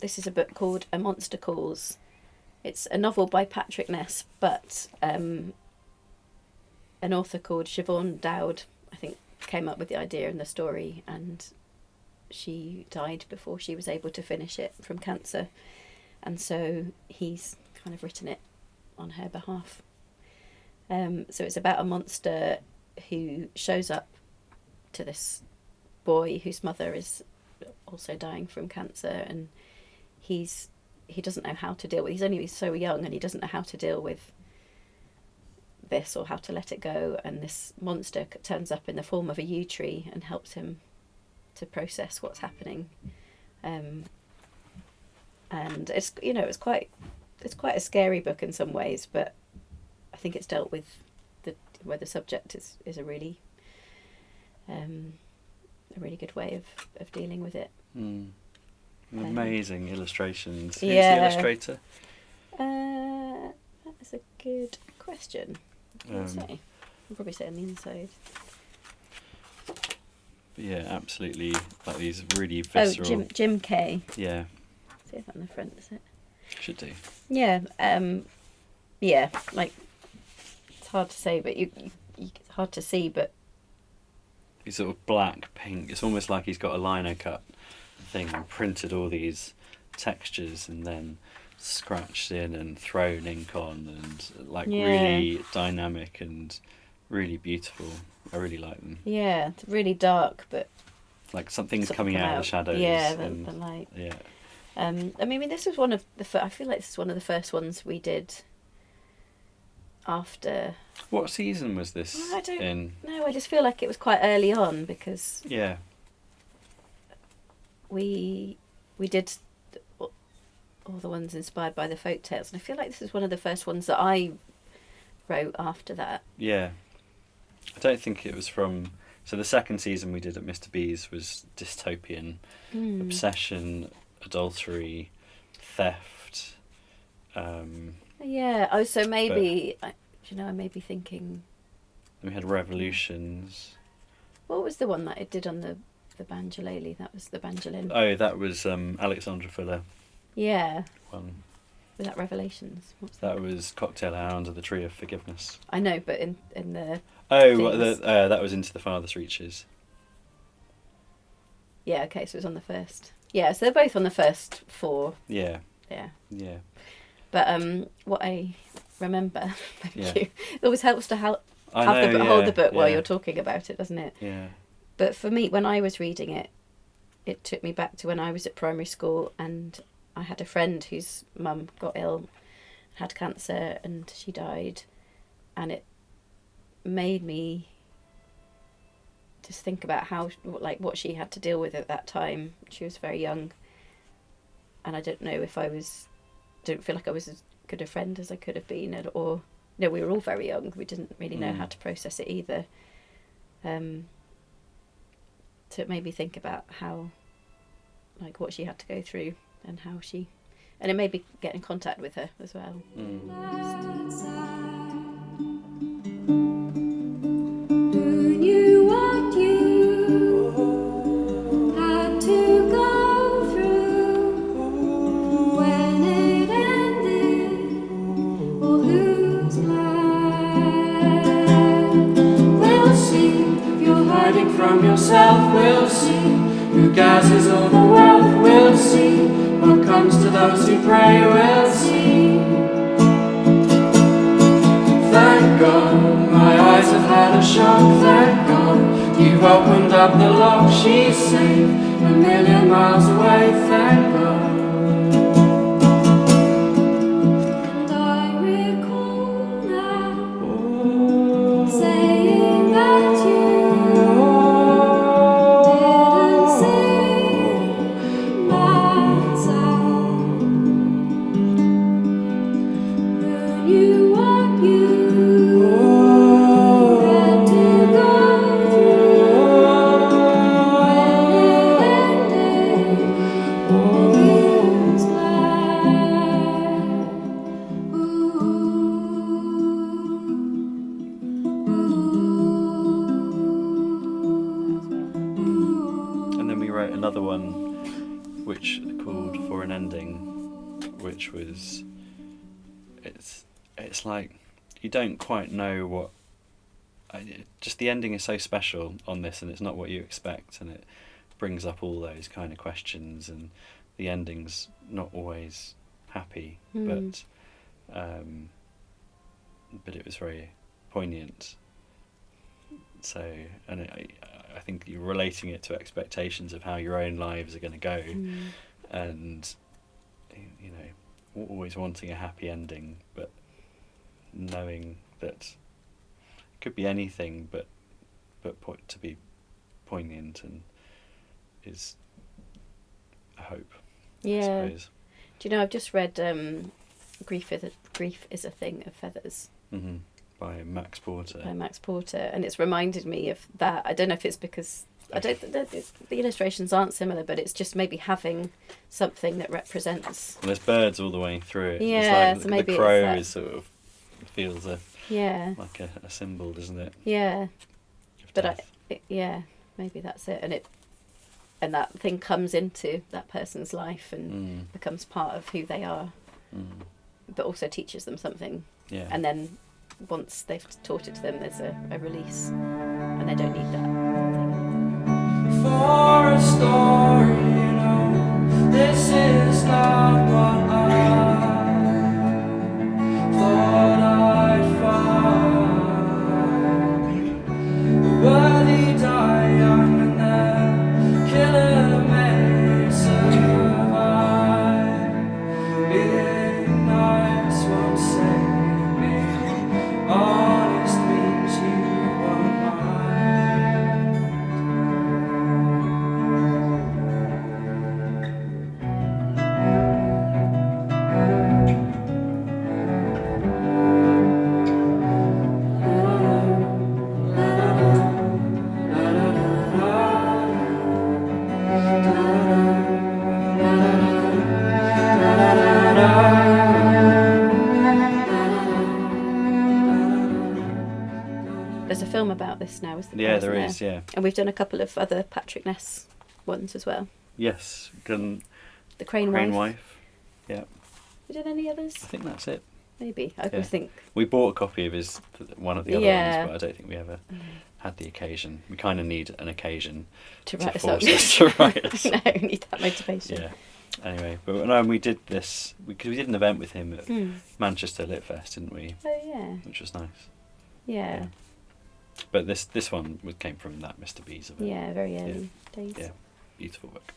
this is a book called A Monster Calls. It's a novel by Patrick Ness, but an author called Siobhan Dowd, I think, came up with the idea and the story, and she died before she was able to finish it from cancer, and so he's kind of written it on her behalf. So it's about a monster who shows up to this boy whose mother is also dying from cancer, and he doesn't know how to deal with. He's so young, and he doesn't know how to deal with this or how to let it go. And this monster turns up in the form of a yew tree and helps him to process what's happening. And it's quite a scary book in some ways, but I think it's dealt with where the subject is a really good way of dealing with it. Amazing illustrations. Who's yeah. the illustrator? That is a good question. I'll probably say on the inside. But yeah, absolutely. Like these really visceral. Oh, Jim Kay. Yeah. See if that on the front, is it? Should do. Yeah. Yeah. Like, it's hard to say, but it's hard to see, but. He's sort of black, pink. It's almost like he's got a lino cut thing and printed all these textures and then scratched in and thrown ink on, and like really dynamic and really beautiful. I really like them. Yeah, it's really dark, but like something's coming out of the shadows. Yeah, the light. Yeah. I mean, this was one of the. I feel like this is one of the first ones we did. After. What season was this in? No, I just feel like it was quite early on because. Yeah. We did all the ones inspired by the folk tales, and I feel like this is one of the first ones that I wrote after that. Yeah. I don't think it was from. So the second season we did at Mr. B's was dystopian, obsession, adultery, theft. Yeah. Oh, so maybe I may be thinking. We had revolutions. What was the one that it did on the Banjolele? That was the Banjolin. Oh, that was Alexandra Fuller. Yeah. One. Was that Revelations? What's that was Cocktail Hour Under the Tree of Forgiveness. I know, but in the. That was Into the Farthest Reaches. Yeah. Okay, so it was on the first. Yeah, so they're both on the first 4. Yeah. Yeah. Yeah. But what I remember, thank you. It always helps to hold the book while you're talking about it, doesn't it? Yeah. But for me, when I was reading it, it took me back to when I was at primary school, and I had a friend whose mum got ill, had cancer, and she died, and it made me just think about what she had to deal with at that time. She was very young, and I don't know if don't feel like I was as good a friend as I could have been, or we were all very young. We didn't really know how to process it either. So it made me think about how, what she had to go through and and it made me get in contact with her as well. Who knew what you had to go through when it ended, or who's glad? We'll see if you're hiding from yourself. We'll see who gathers all the wealth. We'll see what comes to those who pray. We'll see. Thank God, my eyes have had a shock. Thank God, you've opened up the lock. She's safe, a million miles away. Thank God. And I recall now saying that you didn't sing my song. Who knew what you had to go through when it ended, or for an ending, which was, it's like you don't quite know what. Just the ending is so special on this, and it's not what you expect, and it brings up all those kind of questions, and the ending's not always happy, but it was very poignant. So, and I think you're relating it to expectations of how your own lives are going to go, and you know, always wanting a happy ending, but knowing that it could be anything, but to be poignant and is a hope. Yeah. I suppose. Do you know, I've just read Grief is a Thing of Feathers. Mm-hmm. By Max Porter. And it's reminded me of that. I don't know if it's because the illustrations aren't similar, but it's just maybe having something that represents. And there's birds all the way through it. Yeah, it's like so maybe the crow it's is sort of feels like a symbol, doesn't it? Yeah, Of but death. maybe that's it, and that thing comes into that person's life and becomes part of who they are, but also teaches them something. Yeah. And then once they've taught it to them, there's a release, and they don't need that thing. For a story, you know, this is not what I thought I'd find. Worthy die young and the killer may survive. Being nice won't save me. Honest means you won't mind. There's a film about this now, isn't Yeah, isn't there is. Yeah. And we've done a couple of other Patrick Ness ones as well. Yes. The Crane Crane Wife. Wife. Yeah. We did any others? I think that's it. Maybe. I Yeah. would think. We bought a copy of one of the other Yeah. ones, but I don't think we ever had the occasion. We kind of need an occasion To to write us force up. us to write us. I know, we need that motivation. Yeah. Anyway, but no, we did this because we did an event with him at Manchester Lit Fest, didn't we? Oh yeah. Which was nice. Yeah. But this one came from that Mr. B's event. Yeah, very early days. Yeah, beautiful book.